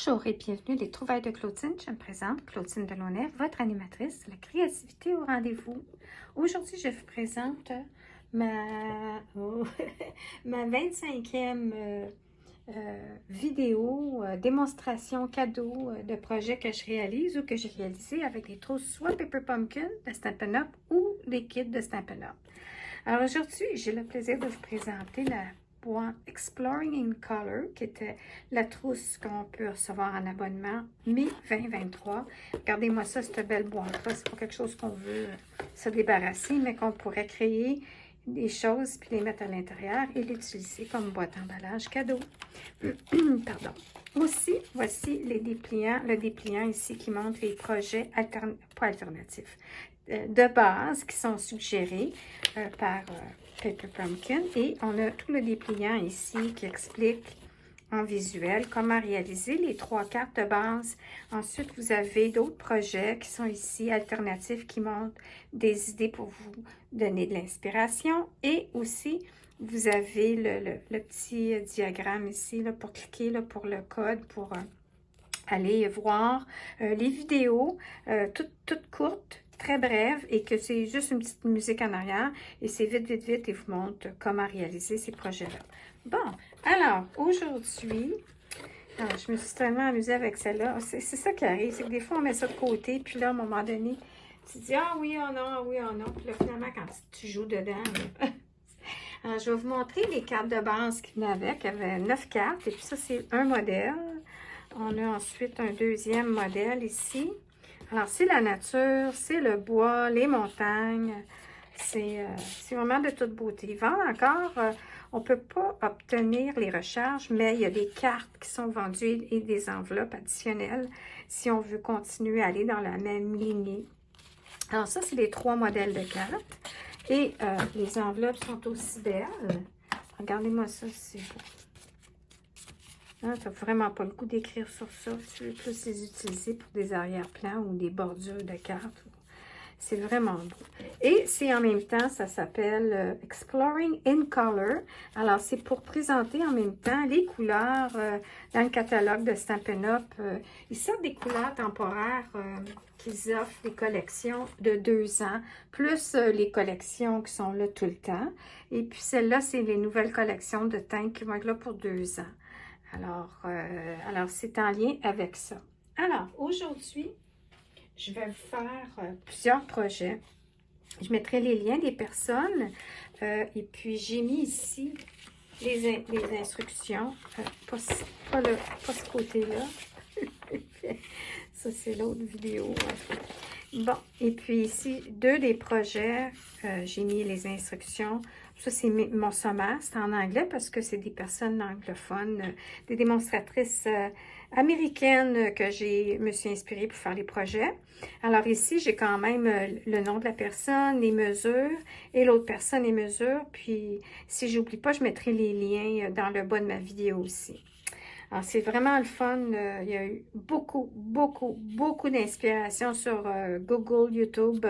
Bonjour et bienvenue les Trouvailles de Claudine. Je me présente, Claudine Delaunay, votre animatrice de la créativité au rendez-vous. Aujourd'hui, je vous présente ma 25e vidéo, démonstration cadeau de projet que je réalise ou que j'ai réalisé avec des trousses soit Paper Pumpkin de Stampin' Up ou des kits de Stampin' Up. Alors aujourd'hui, j'ai le plaisir de vous présenter la boîte Exploring in Color, qui était la trousse qu'on peut recevoir en abonnement mai 2023. Regardez-moi ça, cette belle boîte-là. C'est pas quelque chose qu'on veut se débarrasser, mais qu'on pourrait créer des choses puis les mettre à l'intérieur et l'utiliser comme boîte d'emballage cadeau. Pardon. Aussi, voici les dépliants, le dépliant ici qui montre les projets alternatifs de base qui sont suggérés par Paper Pumpkin. Et on a tout le dépliant ici qui explique en visuel comment réaliser les 3 cartes de base. Ensuite, vous avez d'autres projets qui sont ici alternatifs qui montrent des idées pour vous donner de l'inspiration. Et aussi, vous avez le petit diagramme ici là, pour cliquer là, pour le code, pour aller voir les vidéos toutes courtes, très brève et que c'est juste une petite musique en arrière et c'est vite et vous montre comment réaliser ces projets-là. Bon, alors aujourd'hui, je me suis tellement amusée avec celle-là. C'est ça qui arrive, c'est que des fois on met ça de côté puis là à un moment donné, tu te dis ah oui, oh non, ah oui, oh non, puis là finalement quand tu joues dedans, alors, je vais vous montrer les cartes de base qui venaient avec. Il y avait 9 cartes et puis ça c'est un modèle. On a ensuite un deuxième modèle ici. Alors, c'est la nature, c'est le bois, les montagnes. C'est vraiment de toute beauté. Vendre encore, on ne peut pas obtenir les recharges, mais il y a des cartes qui sont vendues et des enveloppes additionnelles si on veut continuer à aller dans la même lignée. Alors, ça, c'est les 3 modèles de cartes. Et les enveloppes sont aussi belles. Regardez-moi ça, c'est beau. Ça n'a vraiment pas le goût d'écrire sur ça. Je vais plus les utiliser pour des arrière-plans ou des bordures de cartes. C'est vraiment beau. Et c'est en même temps, ça s'appelle Exploring in Color. Alors, c'est pour présenter en même temps les couleurs dans le catalogue de Stampin' Up. Ils sortent des couleurs temporaires qu'ils offrent des collections de 2 ans, plus les collections qui sont là tout le temps. Et puis, celle-là, c'est les nouvelles collections de teintes qui vont être là pour 2 ans. Alors c'est en lien avec ça. Alors, aujourd'hui, je vais vous faire plusieurs projets. Je mettrai les liens des personnes. Et puis, j'ai mis ici les instructions. Pas ce côté-là. Ça, c'est l'autre vidéo. Bon, et puis ici, 2 des projets, j'ai mis les instructions. Ça, c'est mon sommaire, c'est en anglais parce que c'est des personnes anglophones, des démonstratrices américaines que me suis inspirée pour faire les projets. Alors ici, j'ai quand même le nom de la personne, les mesures, et l'autre personne, les mesures. Puis, si j'oublie pas, je mettrai les liens dans le bas de ma vidéo aussi. Alors, c'est vraiment le fun. Il y a eu beaucoup d'inspiration sur Google, YouTube.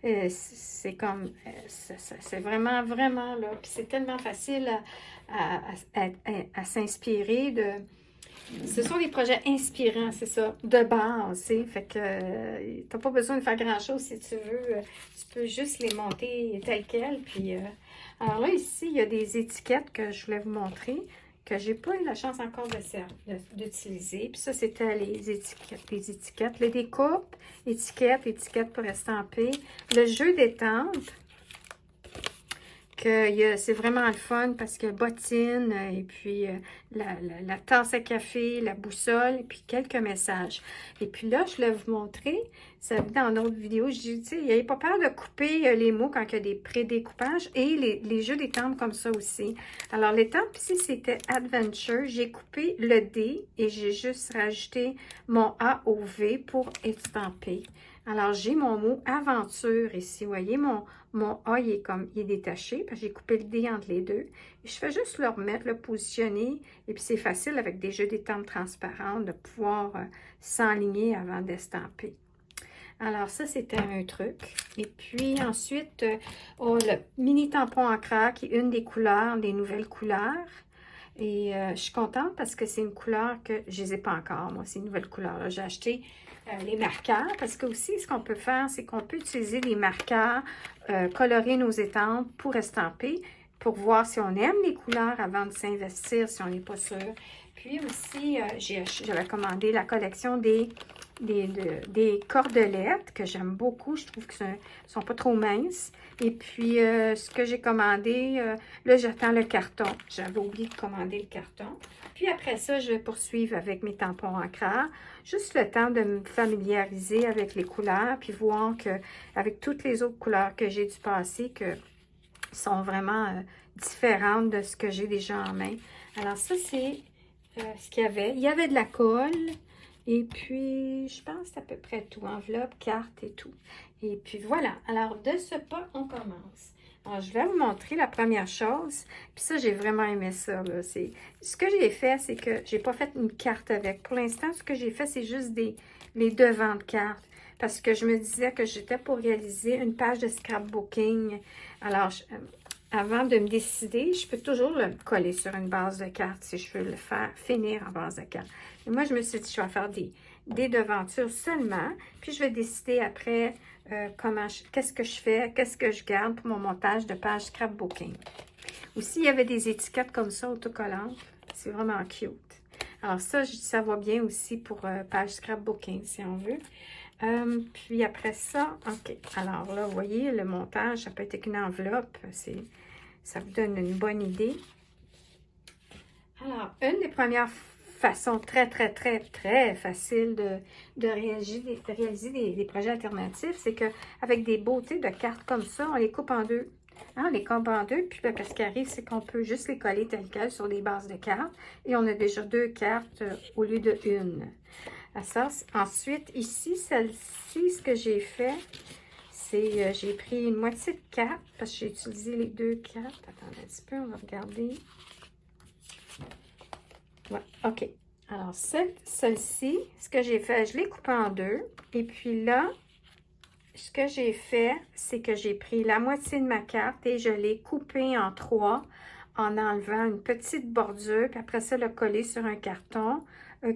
C'est comme, c'est vraiment là. Puis c'est tellement facile à s'inspirer de... Ce sont des projets inspirants, c'est ça, de base, tu sais. Fait que t'as pas besoin de faire grand-chose si tu veux. Tu peux juste les monter telles quelles. Puis, alors là, ici, il y a des étiquettes que je voulais vous montrer, que j'ai pas eu la chance encore d'utiliser. Puis ça, c'était les étiquettes. Les découpes, étiquettes pour estamper. Le jeu d'étampe, c'est vraiment le fun parce que bottine, et puis la tasse à café, la boussole, et puis quelques messages. Et puis là, je voulais vous montrer, ça vu dans d'autres vidéos, je dis, tu sais, il n'y avait pas peur de couper les mots quand il y a des pré-découpages et les jeux d'étampes comme ça aussi. Alors, l'étampe ici, c'était Adventure. J'ai coupé le D et j'ai juste rajouté mon A au V pour estamper. Alors, j'ai mon mot aventure ici. Vous voyez, mon A, il est détaché, parce que j'ai coupé le D entre les deux. Et je fais juste le remettre, le positionner. Et puis, c'est facile avec des jeux d'étampes transparentes de pouvoir s'enligner avant d'estamper. Alors, ça, c'était un truc. Et puis, ensuite, le mini tampon encreur, qui est une des couleurs, des nouvelles couleurs. Et je suis contente parce que c'est une couleur que je ne les ai pas encore, moi, c'est une nouvelle couleur. J'ai acheté les marqueurs parce que aussi, ce qu'on peut faire, c'est qu'on peut utiliser les marqueurs, colorer nos étampes pour estamper, pour voir si on aime les couleurs avant de s'investir, si on n'est pas sûr. Puis aussi, j'avais commandé la collection des cordelettes que j'aime beaucoup. Je trouve qu'elles ne sont pas trop minces. Et puis, ce que j'ai commandé, là, j'attends le carton. J'avais oublié de commander le carton. Puis après ça, je vais poursuivre avec mes tampons ancreurs. Juste le temps de me familiariser avec les couleurs, puis voir qu'avec toutes les autres couleurs que j'ai du passé, que sont vraiment différentes de ce que j'ai déjà en main. Alors ça, c'est ce qu'il y avait. Il y avait de la colle. Et puis, je pense que c'est à peu près tout. Enveloppe, carte et tout. Et puis voilà. Alors, de ce pas, on commence. Alors, je vais vous montrer la première chose. Puis ça, j'ai vraiment aimé ça. Là. Ce que j'ai fait, c'est que j'ai pas fait une carte avec. Pour l'instant, ce que j'ai fait, c'est juste les devants de cartes. Parce que je me disais que j'étais pour réaliser une page de scrapbooking. Alors, avant de me décider, je peux toujours le coller sur une base de cartes si je veux le faire finir en base de cartes. Et moi, je me suis dit, je vais faire des devantures seulement, puis je vais décider après qu'est-ce que je fais, qu'est-ce que je garde pour mon montage de page scrapbooking. Aussi, il y avait des étiquettes comme ça, autocollantes. C'est vraiment cute. Alors ça, ça va bien aussi pour page scrapbooking, si on veut. Puis après ça, OK. Alors là, vous voyez, le montage, ça peut être une enveloppe. Ça vous donne une bonne idée. Alors, une des premières façons très facile de réaliser des projets alternatifs, c'est qu'avec des beautés de cartes comme ça, on les coupe en deux. Hein, on les coupe en deux, puis là, ce qui arrive, c'est qu'on peut juste les coller telles quelles sur des bases de cartes. Et on a déjà deux cartes au lieu de une. Ça, ensuite, ici, celle-ci, ce que j'ai fait, c'est j'ai pris une moitié de carte parce que j'ai utilisé les deux cartes. Attendez un petit peu, on va regarder. Ouais, OK. Alors, celle-ci, ce que j'ai fait, je l'ai coupée en deux. Et puis là, ce que j'ai fait, c'est que j'ai pris la moitié de ma carte et je l'ai coupée en trois en enlevant une petite bordure. Puis après ça, le coller sur un carton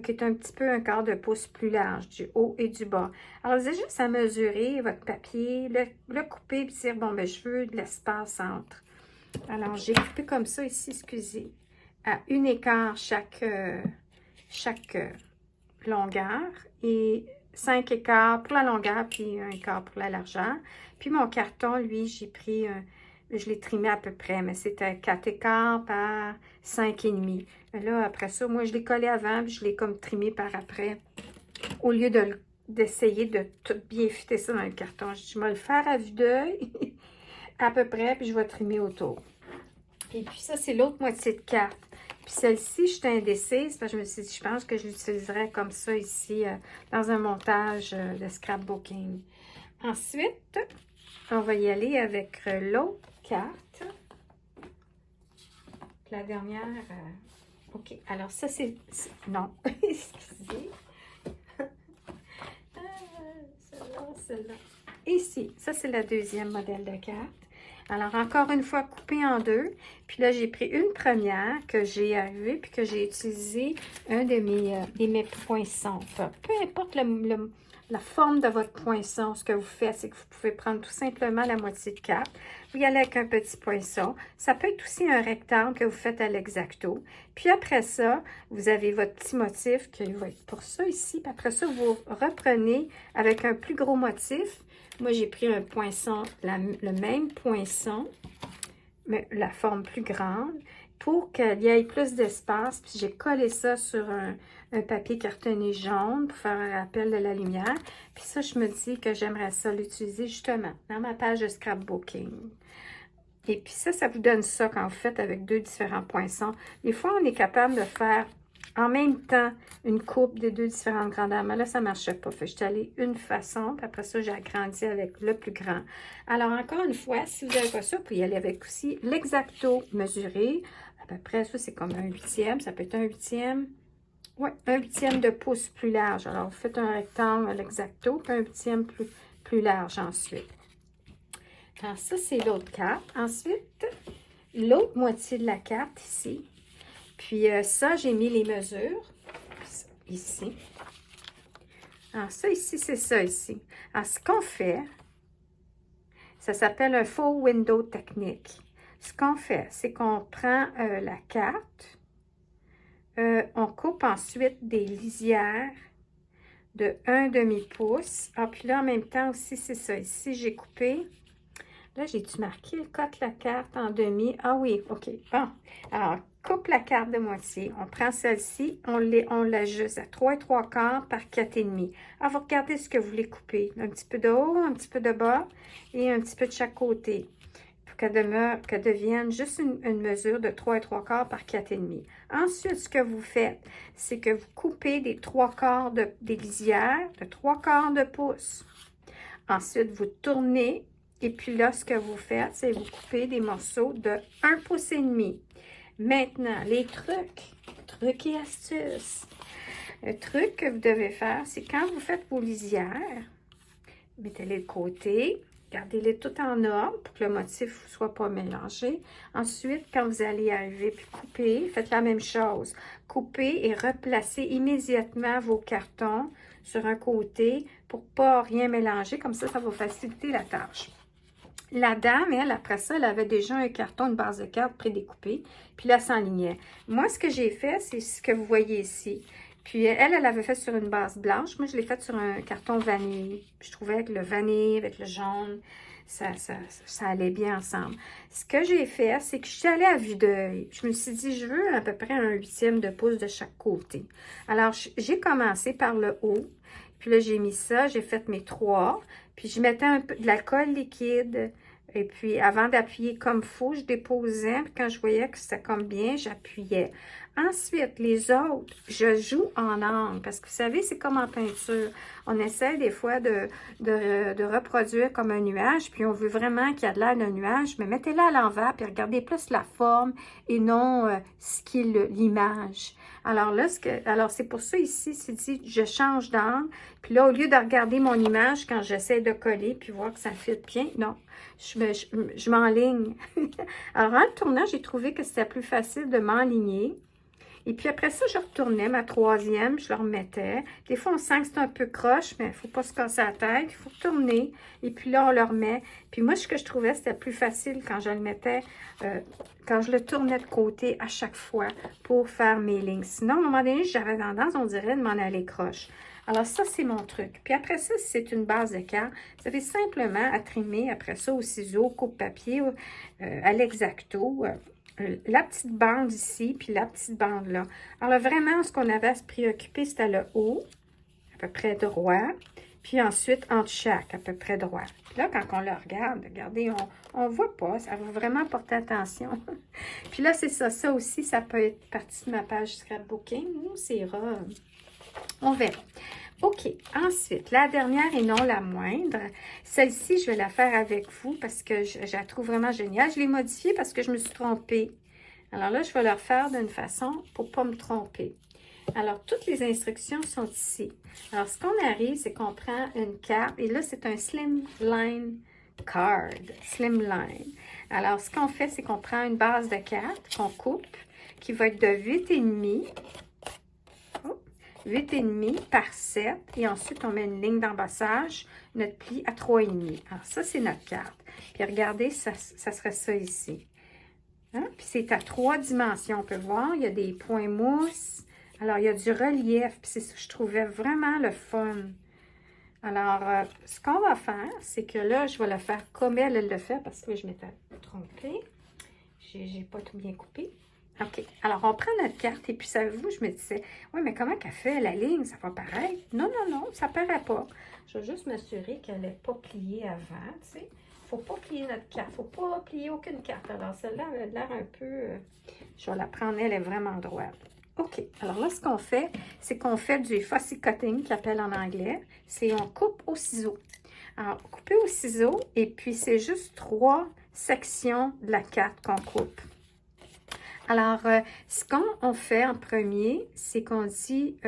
qui est un petit peu un quart de pouce plus large du haut et du bas. Alors, vous avez juste à mesurer votre papier, le couper et dire, bon, ben, je veux de l'espace entre. Alors, j'ai coupé comme ça ici, excusez, à une écart chaque longueur et 5 écarts pour la longueur puis un écart pour la largeur. Puis mon carton, lui, j'ai pris, je l'ai trimé à peu près, mais c'était 4 écarts par 5,5. Là, après ça, moi, je l'ai collé avant, puis je l'ai comme trimé par après. Au lieu d'essayer de tout bien fitter ça dans le carton, je vais le faire à vue d'œil, à peu près, puis je vais trimer autour. Et puis ça, c'est l'autre moitié de carte. Puis celle-ci, je suis indécise parce que je me suis dit, je pense que je l'utiliserais comme ça ici dans un montage de scrapbooking. Ensuite, on va y aller avec l'autre carte. La dernière, OK. Alors ça, c'est... Non, excusez. Celle-là. Ici, ça, c'est la deuxième modèle de carte. Alors, encore une fois, coupé en deux. Puis là, j'ai pris une première que j'ai arrivée puis que j'ai utilisé un de mes poinçons. Enfin, peu importe la forme de votre poinçon, ce que vous faites, c'est que vous pouvez prendre tout simplement la moitié de carte. Vous y allez avec un petit poinçon. Ça peut être aussi un rectangle que vous faites à l'exacto. Puis après ça, vous avez votre petit motif qui va être pour ça ici. Puis après ça, vous reprenez avec un plus gros motif. Moi, j'ai pris un poinçon, le même poinçon, mais la forme plus grande, pour qu'il y ait plus d'espace. Puis j'ai collé ça sur un papier cartonné jaune pour faire un rappel de la lumière. Puis ça, je me dis que j'aimerais ça l'utiliser justement dans ma page de scrapbooking. Et puis ça vous donne ça quand vous faites avec deux différents poinçons. Des fois, on est capable de faire en même temps une coupe de deux différentes grandeurs. Mais là, ça ne marchait pas. Fait que j'étais allée une façon, puis après ça, j'ai agrandi avec le plus grand. Alors, encore une fois, si vous n'avez pas ça, vous pouvez y aller avec aussi l'exacto mesuré. À peu près, ça, c'est comme un huitième. Ça peut être un huitième. Oui, un huitième de pouce plus large. Alors, vous faites un rectangle à l'exacto, puis un huitième plus large ensuite. Alors, ça, c'est l'autre carte. Ensuite, l'autre moitié de la carte ici. Puis ça, j'ai mis les mesures ici. Alors ça ici, c'est ça ici. Alors ce qu'on fait, ça s'appelle un faux window technique. Ce qu'on fait, c'est qu'on prend la carte, on coupe ensuite des lisières de 1/2 pouce. Ah, puis là, en même temps aussi, c'est ça. Ici, j'ai coupé. Là, j'ai-tu marqué? Cote la carte en demi. Ah oui, OK. Bon. Alors, coupe la carte de moitié. On prend celle-ci, on l'ajuste à 3 3/4 par 4,5. Alors, vous regardez ce que vous voulez couper. Un petit peu de haut, un petit peu de bas et un petit peu de chaque côté. Pour qu'elle devienne juste une mesure de 3 3/4 par 4,5. Ensuite, ce que vous faites, c'est que vous coupez des 3/4 des lisières de 3/4 de pouce. Ensuite, vous tournez. Et puis là, ce que vous faites, c'est vous coupez des morceaux de 1,5 pouce. Maintenant, les trucs et astuces. Le truc que vous devez faire, c'est quand vous faites vos lisières, mettez-les de côté, gardez-les tout en ordre pour que le motif ne soit pas mélangé. Ensuite, quand vous allez arriver puis couper, faites la même chose. Coupez et replacez immédiatement vos cartons sur un côté pour ne pas rien mélanger. Comme ça va faciliter la tâche. La dame, elle, après ça, elle avait déjà un carton, une base de cartes prédécoupée, puis là, elle s'enlignait. Moi, ce que j'ai fait, c'est ce que vous voyez ici. Puis elle avait fait sur une base blanche. Moi, je l'ai fait sur un carton vanille. Puis je trouvais que le vanille avec le jaune, ça allait bien ensemble. Ce que j'ai fait, c'est que je suis allée à vue d'œil. Je me suis dit, je veux à peu près un 1/8 de pouce de chaque côté. Alors, j'ai commencé par le haut. Puis là, j'ai mis ça, j'ai fait mes 3. Puis je mettais un peu de l'alcool liquide. Et puis, avant d'appuyer comme il faut, je déposais. Puis quand je voyais que c'était comme bien, j'appuyais. Ensuite, les autres, je joue en angle. Parce que vous savez, c'est comme en peinture. On essaie des fois de reproduire comme un nuage. Puis on veut vraiment qu'il y ait de l'air d'un nuage. Mais mettez-le à l'envers. Puis regardez plus la forme et non ce qui est l'image. Alors là, c'est pour ça ici, c'est dit, je change d'angle. Puis là, au lieu de regarder mon image quand j'essaie de coller puis voir que ça fit bien, non, je m'enligne. Alors, en le tournant, j'ai trouvé que c'était plus facile de m'enligner. Et puis après ça, je retournais ma 3e, je le remettais. Des fois, on sent que c'est un peu croche, mais il ne faut pas se casser la tête. Il faut retourner. Et puis là, on le remet. Puis moi, ce que je trouvais, c'était plus facile quand je le mettais, quand je le tournais de côté à chaque fois pour faire mes lignes. Sinon, à un moment donné, j'avais tendance, on dirait, de m'en aller croche. Alors ça, c'est mon truc. Puis après ça, si c'est une base de cartes, vous avez simplement à trimer après ça au ciseau, coupe-papier, à l'exacto, la petite bande ici, puis la petite bande là. Alors là, vraiment, ce qu'on avait à se préoccuper, c'était le haut, à peu près droit, puis ensuite entre chaque, à peu près droit. Puis là, quand on le regarde, regardez, on voit pas, ça va vraiment porter attention. Puis là, c'est ça, ça aussi, ça peut être partie de ma page scrapbooking, ou c'est rare. On verra. OK. Ensuite, la dernière et non la moindre. Celle-ci, je vais la faire avec vous parce que je la trouve vraiment géniale. Je l'ai modifiée parce que je me suis trompée. Alors là, je vais la refaire d'une façon pour ne pas me tromper. Alors, toutes les instructions sont ici. Alors, ce qu'on arrive, c'est qu'on prend une carte. Et là, c'est un Slimline card. Slimline. Alors, ce qu'on fait, c'est qu'on prend une base de cartes qu'on coupe, qui va être de 8,5. 8,5 par 7 et ensuite on met une ligne d'embossage, notre pli à 3,5. Alors ça, c'est notre carte. Puis regardez, ça serait ça ici. Hein? Puis c'est à 3 dimensions, on peut voir, il y a des points mousse, alors il y a du relief, puis c'est ça que je trouvais vraiment le fun. Alors, ce qu'on va faire, c'est que là, je vais le faire comme elle le fait, parce que là, je m'étais trompée. J'ai pas tout bien coupé. OK. Alors, on prend notre carte et puis, savez-vous, je me disais, oui, mais comment qu'elle fait la ligne? Ça va paraître? Non, non, non, ça paraît pas. Je vais juste m'assurer qu'elle n'est pas pliée avant, tu sais. Il ne faut pas plier notre carte. Il ne faut pas plier aucune carte. Alors, celle-là, elle a l'air un peu... je vais la prendre, elle est vraiment droite. OK. Alors là, ce qu'on fait, c'est qu'on fait du fussy cutting, qu'ils appellent en anglais. C'est on coupe au ciseau. Alors, couper au ciseau et puis c'est juste 3 sections de la carte qu'on coupe. Alors, ce qu'on fait en premier, c'est qu'on dit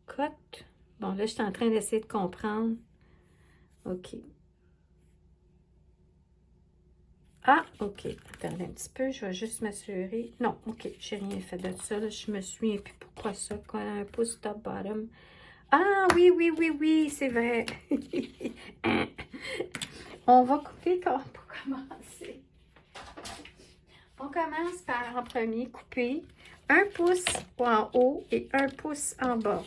cut. Bon, là, je suis en train d'essayer de comprendre. OK. Ah, ok. Attendez un petit peu, je vais juste m'assurer. Non, ok, j'ai rien fait de ça. Là. Je me souviens plus pourquoi ça. Quand un pouce top bottom. Ah, oui, oui, oui, oui, c'est vrai. On va couper pour commencer. On commence par en premier couper 1 pouce en haut et 1 pouce en bas.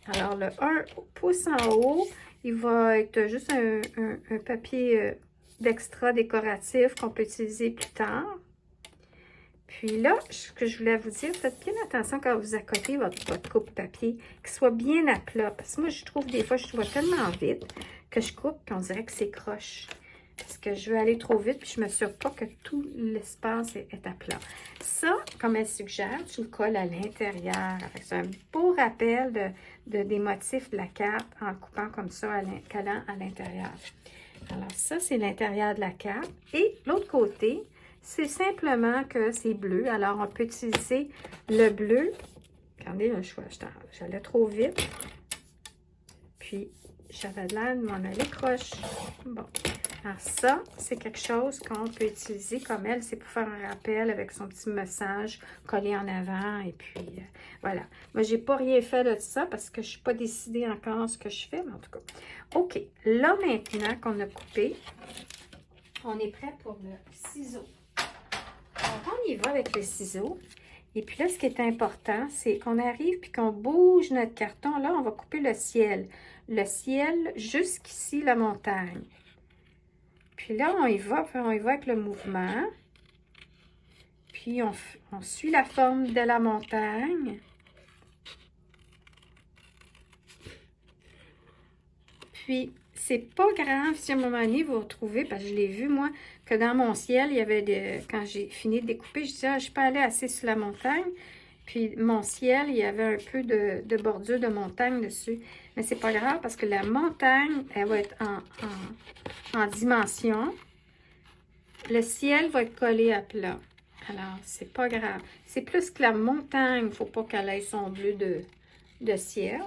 Alors, le 1 pouce en haut, il va être juste un papier d'extra décoratif qu'on peut utiliser plus tard. Puis là, ce que je voulais vous dire, faites bien attention quand vous accotez votre coupe-papier, qu'il soit bien à plat. Parce que moi, je trouve des fois, je vois tellement vite que je coupe qu'on dirait que c'est croche. Parce que je veux aller trop vite, puis je ne m'assure pas que tout l'espace est à plat. Ça, comme elle suggère, tu le colles à l'intérieur. C'est un beau rappel des motifs de la carte en coupant comme ça, collant à l'intérieur. Alors ça, c'est l'intérieur de la carte. Et l'autre côté, c'est simplement que c'est bleu. Alors, on peut utiliser le bleu. Regardez le choix, j'allais trop vite. Puis, j'avais l'air de m'en aller croche. Bon. Alors ça, c'est quelque chose qu'on peut utiliser comme elle. C'est pour faire un rappel avec son petit message collé en avant. Et puis, voilà. Moi, j'ai pas rien fait de ça parce que je suis pas décidée encore ce que je fais. Mais en tout cas, OK. Là, maintenant qu'on a coupé, on est prêt pour le ciseau. Alors, on y va avec le ciseau. Et puis là, ce qui est important, c'est qu'on arrive puis qu'on bouge notre carton. Là, on va couper le ciel. Le ciel jusqu'ici, la montagne. Puis là, on y va avec le mouvement. Puis on suit la forme de la montagne. Puis, c'est pas grave si à un moment donné, vous retrouvez, parce que je l'ai vu, moi, que dans mon ciel, il y avait quand j'ai fini de découper, je disais, ah, je peux aller assez sur la montagne. Puis, mon ciel, il y avait un peu de bordure de montagne dessus. Mais c'est pas grave parce que la montagne, elle va être en dimension. Le ciel va être collé à plat. Alors, c'est pas grave. C'est plus que la montagne, il ne faut pas qu'elle ait son bleu de ciel.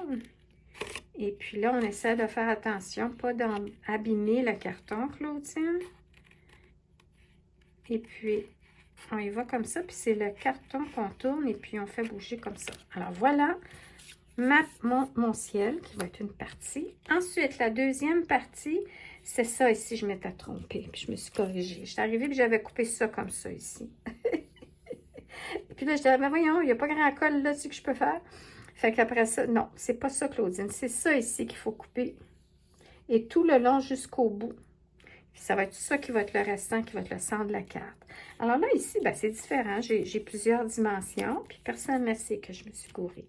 Et puis là, on essaie de faire attention, pas d'abîmer le carton, Claudine. Et puis, on y va comme ça, puis c'est le carton qu'on tourne et puis on fait bouger comme ça. Alors voilà mon ciel qui va être une partie. Ensuite, la deuxième partie, c'est ça ici, je m'étais trompée, puis je me suis corrigée. Je suis arrivée que j'avais coupé ça comme ça ici. Puis là, je disais, mais voyons, il n'y a pas grand col là-dessus que je peux faire. Fait qu'après ça, non, c'est pas ça, Claudine. C'est ça ici qu'il faut couper. Et tout le long jusqu'au bout. Puis ça va être ça qui va être le restant, qui va être le centre de la carte. Alors là, ici, ben, c'est différent. J'ai plusieurs dimensions, puis personne ne sait que je me suis courée.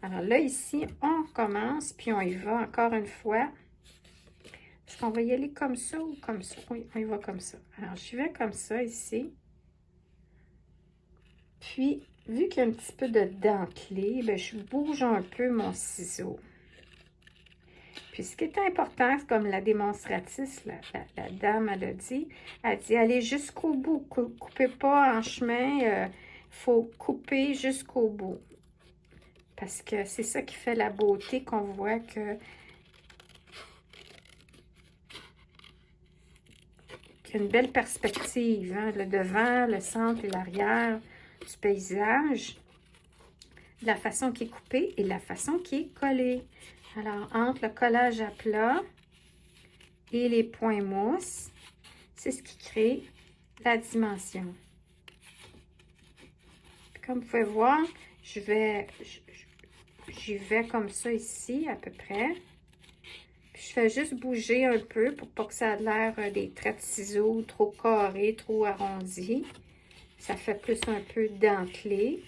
Alors là, ici, on commence, puis on y va encore une fois. Est-ce qu'on va y aller comme ça ou comme ça? Oui, on y va comme ça. Alors, je vais comme ça ici. Puis, vu qu'il y a un petit peu de dentelé, ben, je bouge un peu mon ciseau. Puis, ce qui est important, comme la démonstratrice, la dame, elle a dit, allez jusqu'au bout, coupez pas en chemin, il faut couper jusqu'au bout. Parce que c'est ça qui fait la beauté, qu'on voit qu'il y a une belle perspective, hein, le devant, le centre et l'arrière du paysage, la façon qui est coupée et la façon qui est collée. Alors, entre le collage à plat et les points mousse, c'est ce qui crée la dimension. Puis comme vous pouvez voir, j'y vais comme ça ici, à peu près. Puis je fais juste bouger un peu pour pas que ça ait l'air des traits de ciseaux trop carrés, trop arrondis. Ça fait plus un peu dentelé.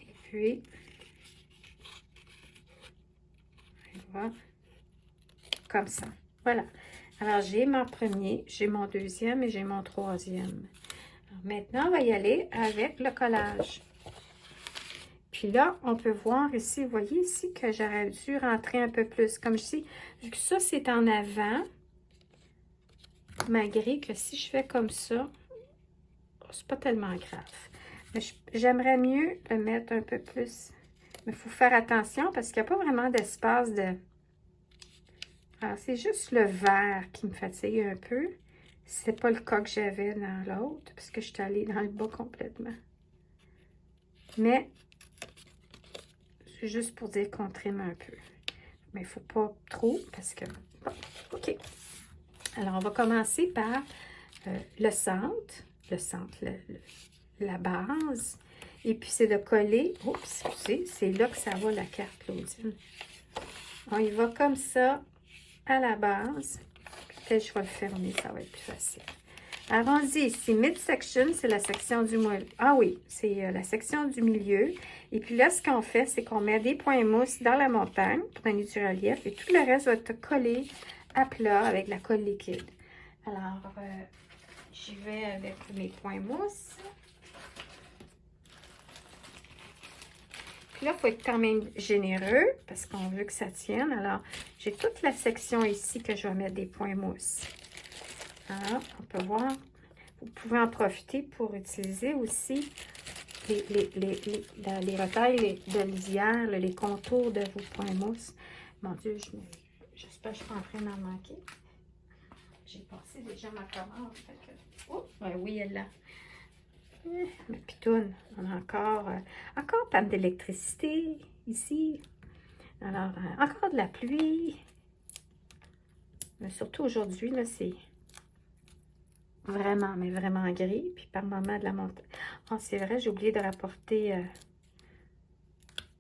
Et puis, on va comme ça. Voilà. Alors, j'ai mon premier, j'ai mon deuxième et j'ai mon troisième. Alors, maintenant, on va y aller avec le collage. Puis là, on peut voir ici, vous voyez ici que j'aurais dû rentrer un peu plus. Comme ici, vu que ça, c'est en avant, malgré que si je fais comme ça, c'est pas tellement grave. Mais j'aimerais mieux le mettre un peu plus. Mais il faut faire attention parce qu'il n'y a pas vraiment d'espace Alors, c'est juste le vert qui me fatigue un peu. C'est pas le cas que j'avais dans l'autre, parce que je suis allée dans le bas complètement. Mais, c'est juste pour dire qu'on trime un peu. Mais il ne faut pas trop, parce que... Bon, OK. Alors, on va commencer par le centre, la base. Et puis, c'est de coller... Oups, excusez, c'est là que ça va la carte, Claudine. On y va comme ça, à la base. Peut-être je vais le fermer, ça va être plus facile. Arrondi ici, midsection, c'est la section du milieu. Ah oui, c'est la section du milieu. Et puis là, ce qu'on fait, c'est qu'on met des points mousse dans la montagne pour donner du relief. Et tout le reste va être collé à plat avec la colle liquide. Alors, j'y vais avec mes points mousse. Puis là, il faut être quand même généreux parce qu'on veut que ça tienne. Alors, j'ai toute la section ici que je vais mettre des points mousse. Alors, on peut voir, vous pouvez en profiter pour utiliser aussi les retails de lisière, les contours de vos points mousse. Mon Dieu, j'espère que je suis pas en train d'en manquer. J'ai passé déjà ma commande. Oh, ben oui, elle est là. Ma pitoune, on a encore panne d'électricité ici. Alors, encore de la pluie. Mais surtout aujourd'hui, là, c'est vraiment, mais vraiment gris. Puis par moment de la montagne. Oh, c'est vrai, j'ai oublié de rapporter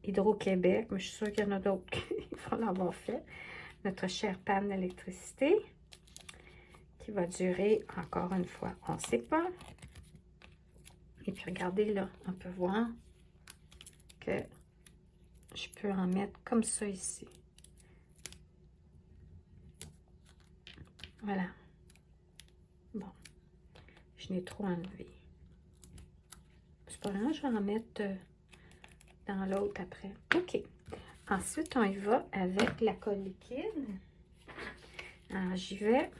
Hydro-Québec, mais je suis sûre qu'il y en a d'autres qui vont l'avoir fait. Notre chère panne d'électricité qui va durer encore une fois, on ne sait pas. Et puis regardez là, on peut voir que je peux en mettre comme ça ici. Voilà. Bon, je n'ai trop enlevé. C'est pas grave, je vais en mettre dans l'autre après. OK. Ensuite, on y va avec la colle liquide. Alors, j'y vais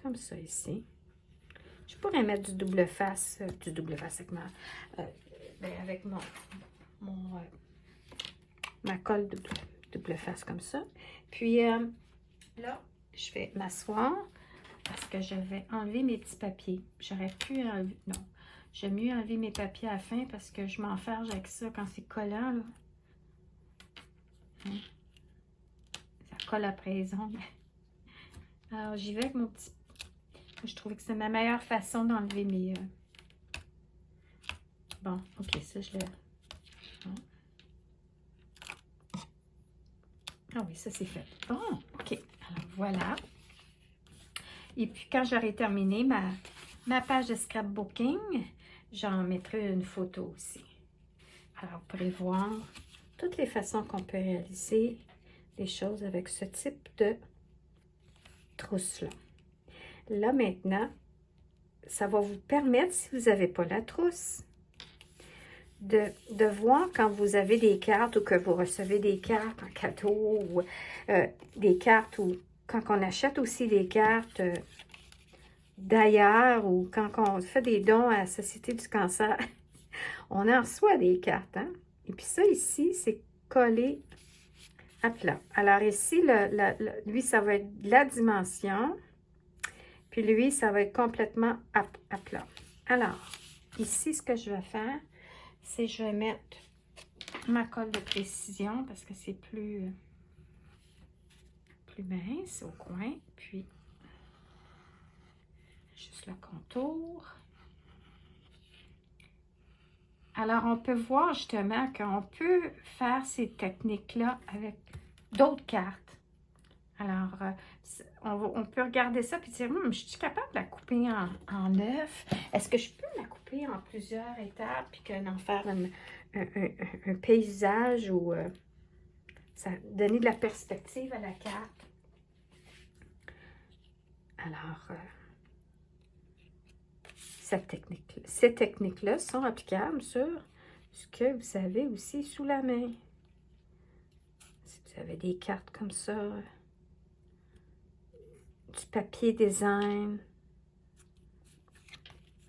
comme ça ici. Je pourrais mettre du double face avec ma colle double face comme ça. Puis là, je vais m'asseoir parce que je vais enlever mes petits papiers. J'aurais pu enlever, non, j'aime mieux enlever mes papiers à la fin parce que je m'enfarge avec ça quand c'est collant, là. Hein? Ça colle après les ongles. Alors, j'y vais avec mon petit... Je trouvais que c'est ma meilleure façon d'enlever mes... Bon, OK, ça, je le... Ah oui, ça, c'est fait. Bon, OK. Alors, voilà. Et puis, quand j'aurai terminé ma page de scrapbooking, j'en mettrai une photo aussi. Alors, vous pourrez voir toutes les façons qu'on peut réaliser des choses avec ce type de trousse-là. Là, maintenant, ça va vous permettre, si vous n'avez pas la trousse, de voir quand vous avez des cartes ou que vous recevez des cartes en cadeau ou des cartes ou quand on achète aussi des cartes d'ailleurs ou quand on fait des dons à la Société du cancer, on en reçoit des cartes. Hein? Et puis ça ici, c'est collé à plat. Alors ici, lui, ça va être la dimension. Puis lui, ça va être complètement à plat. Alors, ici, ce que je vais faire, c'est que je vais mettre ma colle de précision parce que c'est plus mince au coin. Puis, juste le contour. Alors, on peut voir justement qu'on peut faire ces techniques-là avec d'autres cartes. Alors, on peut regarder ça et dire, je suis capable de la couper en 9? Est-ce que je peux la couper en plusieurs étapes puis d'en faire un paysage ou ça donner de la perspective à la carte? Alors, ces techniques-là sont applicables sur ce que vous avez aussi sous la main. Si vous avez des cartes comme ça, du papier design.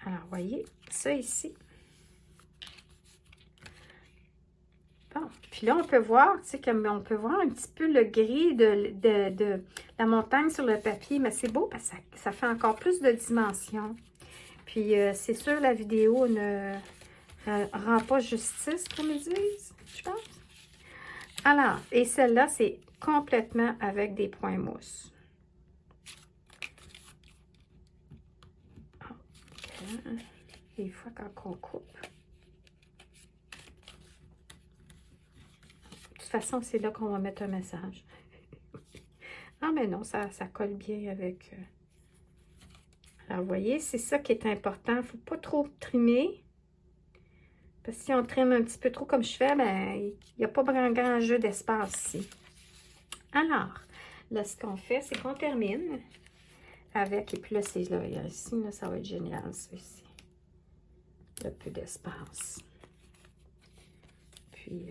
Alors, voyez, ça ici. Bon, Puis là, on peut voir, tu sais, comme on peut voir un petit peu le gris de la montagne sur le papier, mais c'est beau parce que ça fait encore plus de dimensions. Puis c'est sûr, la vidéo ne rend pas justice, comme ils disent, je pense. Alors, et celle-là, c'est complètement avec des points mousse. Okay. Des fois, quand on coupe. De toute façon, c'est là qu'on va mettre un message. Ah, mais non, ça colle bien avec... Alors, vous voyez, c'est ça qui est important. Il ne faut pas trop trimer. Parce que si on trime un petit peu trop comme je fais, ben, il n'y a pas grand jeu d'espace ici. Alors, là, ce qu'on fait, c'est qu'on termine avec... Et puis là, c'est là, ici, là, ça va être génial, ça, ici. Il y a peu d'espace. Puis,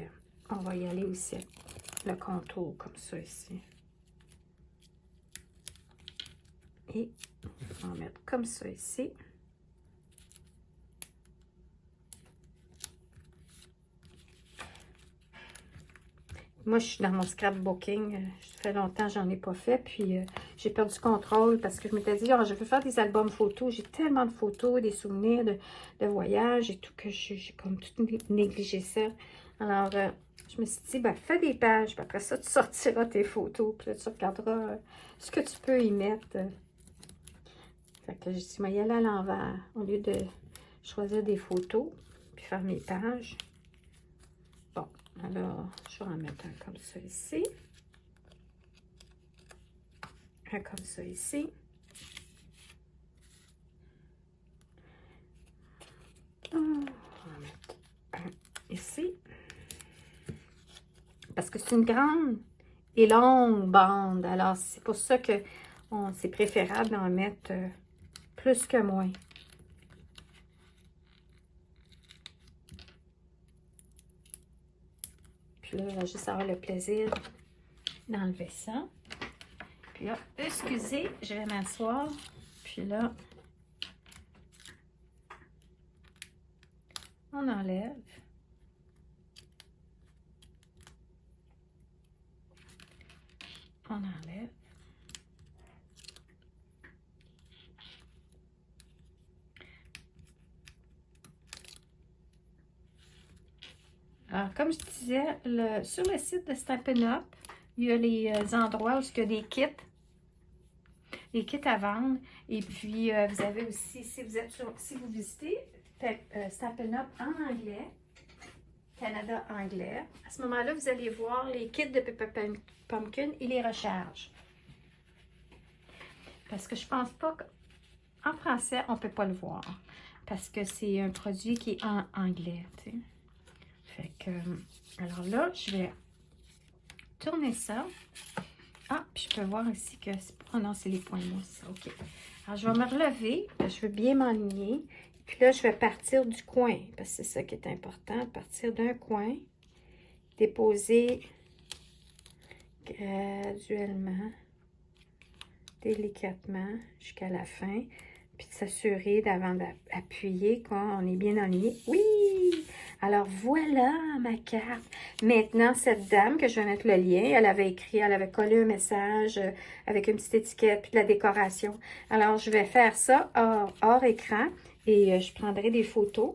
on va y aller aussi avec le contour, comme ça, ici. Et on va mettre comme ça ici. Moi, je suis dans mon scrapbooking. Ça fait longtemps que j'en ai pas fait. Puis, j'ai perdu contrôle parce que je m'étais dit, oh, je veux faire des albums photos. J'ai tellement de photos, des souvenirs de voyages et tout que j'ai comme tout négligé ça. Alors, je me suis dit, ben, fais des pages. Puis après ça, tu sortiras tes photos. Puis là, tu regarderas ce que tu peux y mettre. Fait que je dis, mais y aller à l'envers. Au lieu de choisir des photos, puis faire mes pages. Bon, alors, je vais en mettre un comme ça ici. Un comme ça ici. On va en mettre un ici. Parce que c'est une grande et longue bande. Alors, c'est pour ça que c'est préférable d'en mettre plus que moins. Puis là, on va juste avoir le plaisir d'enlever ça. Puis là, excusez, je vais m'asseoir. Puis là, on enlève. On enlève. Alors, comme je disais, sur le site de Stampin' Up, il y a les endroits où il y a des kits. Les kits à vendre. Et puis, vous avez aussi, si vous visitez Stampin' Up en anglais, Canada anglais, à ce moment-là, vous allez voir les kits de Pepper Pumpkin et les recharges. Parce que je pense pas qu'en français, on ne peut pas le voir. Parce que c'est un produit qui est en anglais, tu sais. Fait que, alors là, je vais tourner ça. Ah, puis je peux voir ici que c'est... Oh non, c'est les points mousse. OK. Alors, je vais me relever. Je veux bien m'enligner. Puis là, je vais partir du coin. Parce que c'est ça qui est important. Partir d'un coin. Déposer graduellement, délicatement, jusqu'à la fin. Puis de s'assurer d'avant d'appuyer quand on est bien aligné. Oui! Alors, voilà ma carte. Maintenant, cette dame, que je vais mettre le lien, elle avait collé un message avec une petite étiquette puis de la décoration. Alors, je vais faire ça hors écran et je prendrai des photos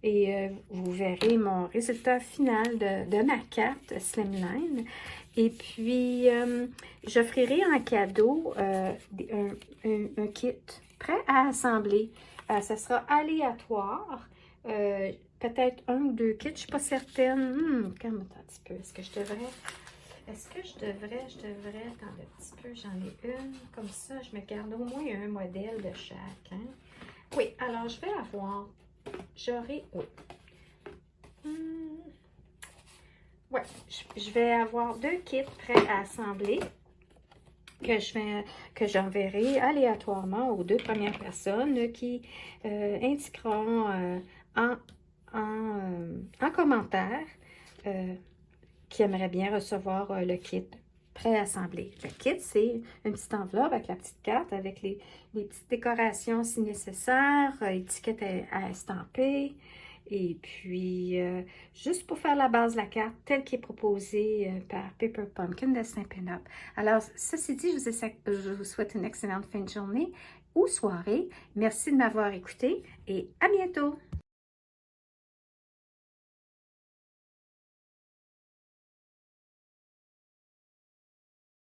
et vous verrez mon résultat final de ma carte Slimline. Et puis, j'offrirai en cadeau un kit prêt à assembler. Ça sera aléatoire. Peut-être un ou deux kits, je ne suis pas certaine. Calme un petit peu. Est-ce que je devrais, attendez un petit peu, j'en ai une. Comme ça, je me garde au moins un modèle de chaque. Hein? Oui, alors je vais avoir, ouais, je vais avoir deux kits prêts à assembler que j'enverrai aléatoirement aux deux premières personnes qui indiqueront en commentaire qui aimeraient bien recevoir le kit préassemblé. Le kit, c'est une petite enveloppe avec la petite carte, avec les petites décorations si nécessaire, étiquette à estamper Et puis, juste pour faire la base de la carte, telle qu'elle est proposée par Paper Pumpkin de Stampin' Up. Alors, ceci dit, je vous souhaite une excellente fin de journée ou soirée. Merci de m'avoir écouté et à bientôt!